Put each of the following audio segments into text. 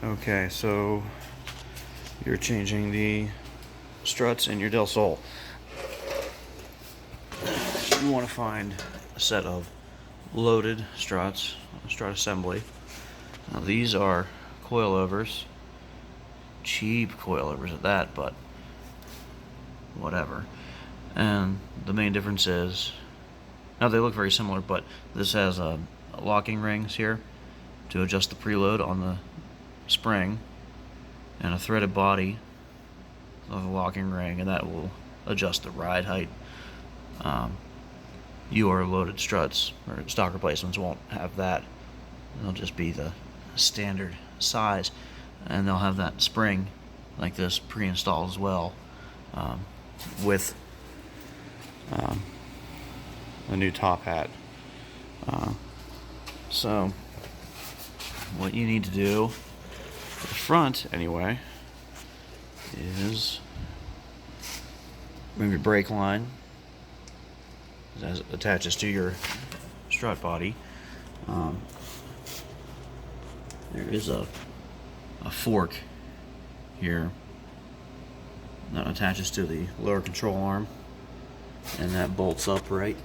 Okay, so you're changing the struts in your Del Sol. You want to find a set of loaded struts, strut assembly. Now these are coilovers, cheap coilovers at that, but whatever. And the main difference is, now they look very similar, but this has locking rings here to adjust the preload on the spring, and a threaded body of a locking ring, and that will adjust the ride height. Your loaded struts or stock replacements won't have that. They'll just be the standard size, and they'll have that spring like this pre-installed as well, with a new top hat. So what you need to do for the front anyway is move your brake line as it attaches to your strut body. There is a fork here that attaches to the lower control arm, and that bolts up right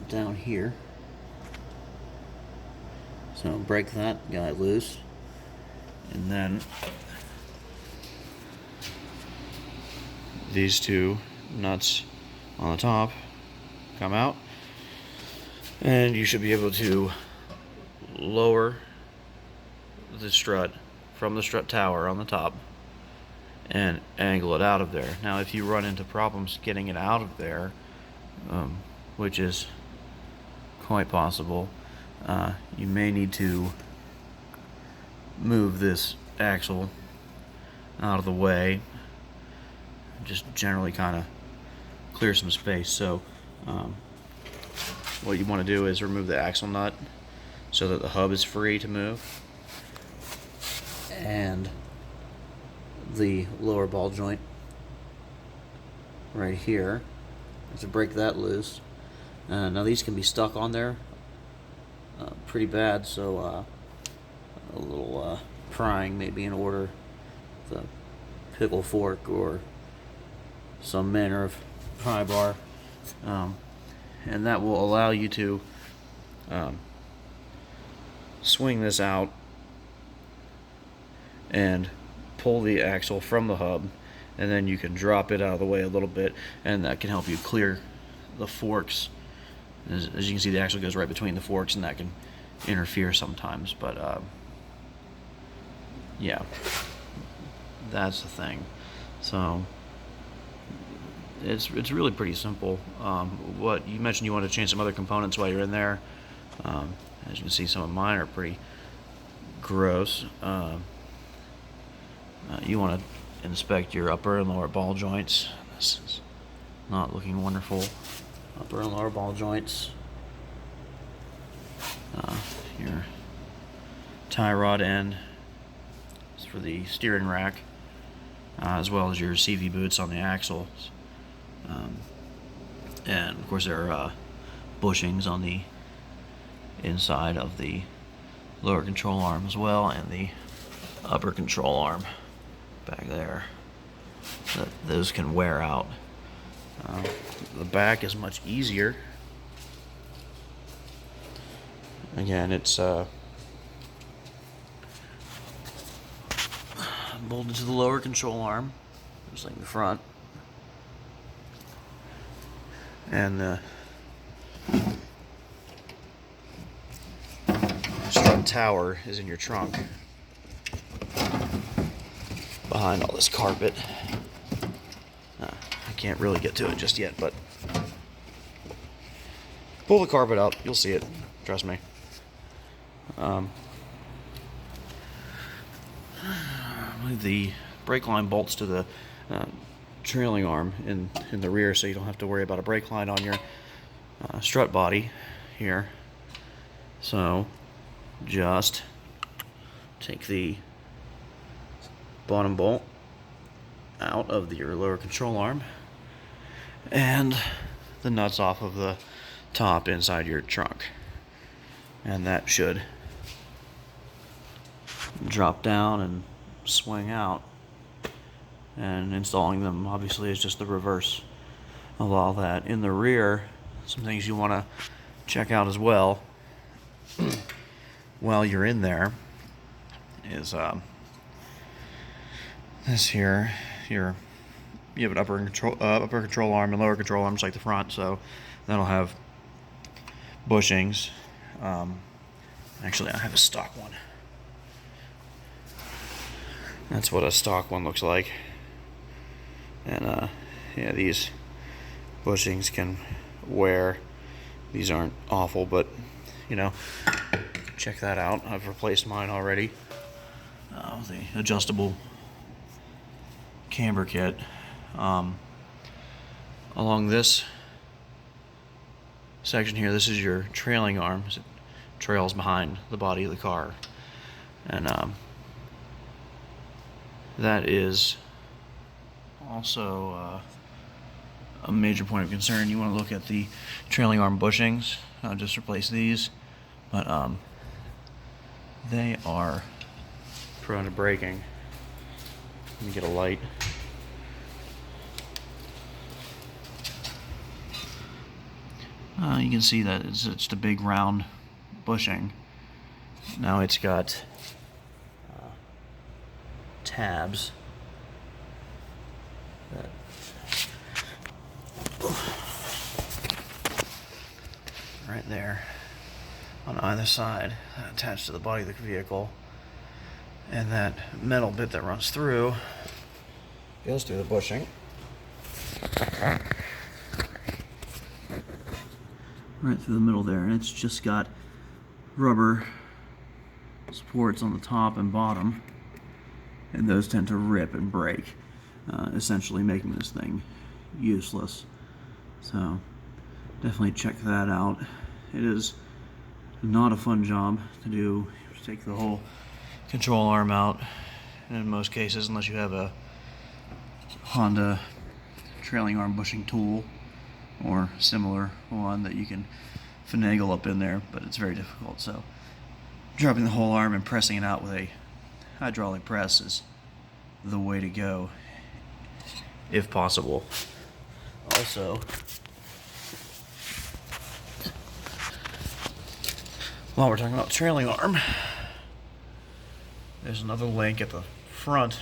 down here. So break that guy loose, and then these two nuts on the top come out, and you should be able to lower the strut from the strut tower on the top and angle it out of there. Now if you run into problems getting it out of there, which is quite possible, you may need to move this axle out of the way, just generally kind of clear some space. So what you want to do is remove the axle nut so that the hub is free to move, and the lower ball joint right here, to break that loose. Now these can be stuck on there pretty bad, so a little prying may be in order, the pickle fork or some manner of pry bar, and that will allow you to swing this out and pull the axle from the hub, and then you can drop it out of the way a little bit, and that can help you clear the forks. As you can see, the axle goes right between the forks, and that can interfere sometimes, but yeah, that's the thing. So it's really pretty simple. What you mentioned, you want to change some other components while you're in there. As you can see, some of mine are pretty gross. You want to inspect your upper and lower ball joints. This is not looking wonderful. Upper and lower ball joints. Your tie rod end is for the steering rack, as well as your CV boots on the axles. And of course there are bushings on the inside of the lower control arm as well, and the upper control arm back there. Those can wear out. The back is much easier. Again, it's bolted to the lower control arm, just like the front, and the strut tower is in your trunk behind all this carpet. I can't really get to it just yet, but pull the carpet up, you'll see it, trust me. The brake line bolts to the trailing arm in the rear, so you don't have to worry about a brake line on your strut body here. So just take the bottom bolt out of your lower control arm and the nuts off of the top inside your trunk, and that should drop down and swing out. And installing them obviously is just the reverse of all that. In the rear, some things you want to check out as well while you're in there is this here. You have an upper control arm and lower control arms like the front, so that'll have bushings. Actually, I have a stock one. That's what a stock one looks like. And yeah, these bushings can wear. These aren't awful, but you know, check that out. I've replaced mine already. The adjustable camber kit. Along this section here, this is your trailing arm. It trails behind the body of the car, and that is also a major point of concern. You want to look at the trailing arm bushings. I'll just replace these, but they are prone to breaking. Let me get a light. You can see that it's just a big round bushing. Now it's got tabs that right there on either side attached to the body of the vehicle, and that metal bit that runs through goes through the bushing right through the middle there, and it's just got rubber supports on the top and bottom, and those tend to rip and break, essentially making this thing useless. So definitely check that out. It is not a fun job to do. Take the whole control arm out, and in most cases, unless you have a Honda trailing arm bushing tool or similar one that you can finagle up in there, but it's very difficult. So dropping the whole arm and pressing it out with a hydraulic press is the way to go, if possible. Also, while we're talking about trailing arm, there's another link at the front of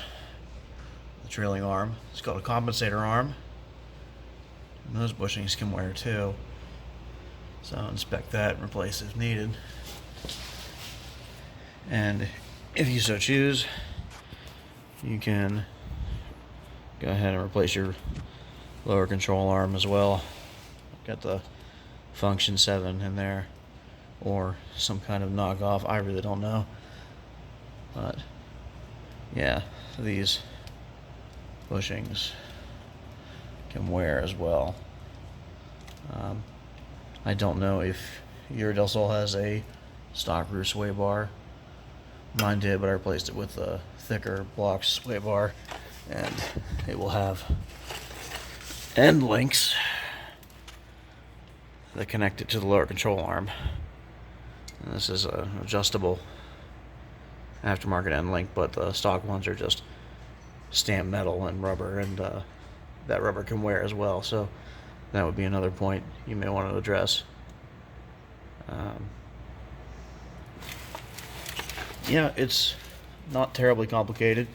the trailing arm. It's called a compensator arm. And those bushings can wear too. So inspect that and replace if needed. And if you so choose, you can go ahead and replace your lower control arm as well. Got the Function 7 in there, or some kind of knockoff. I really don't know. But yeah, these bushings can wear as well. I don't know if your Del Sol has a stock rear sway bar. Mine did, but I replaced it with a thicker block sway bar, and it will have end links that connect it to the lower control arm. And this is an adjustable aftermarket end link, but the stock ones are just stamped metal and rubber, and that rubber can wear as well. So that would be another point you may want to address. Yeah, it's not terribly complicated,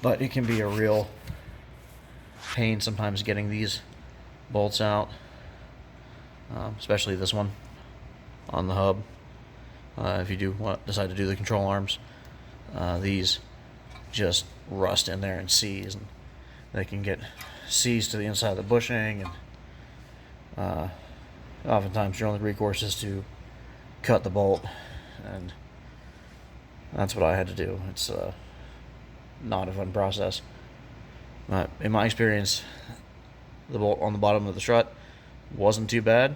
but it can be a real pain sometimes getting these bolts out, especially this one on the hub. If you do decide to do the control arms, these just rust in there and seize, and they can get seized to the inside of the bushing, and oftentimes your only recourse is to cut the bolt, and that's what I had to do. It's not a fun process. But in my experience, the bolt on the bottom of the strut wasn't too bad.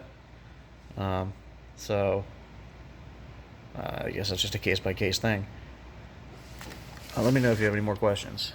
So I guess that's just a case-by-case thing. Let me know if you have any more questions.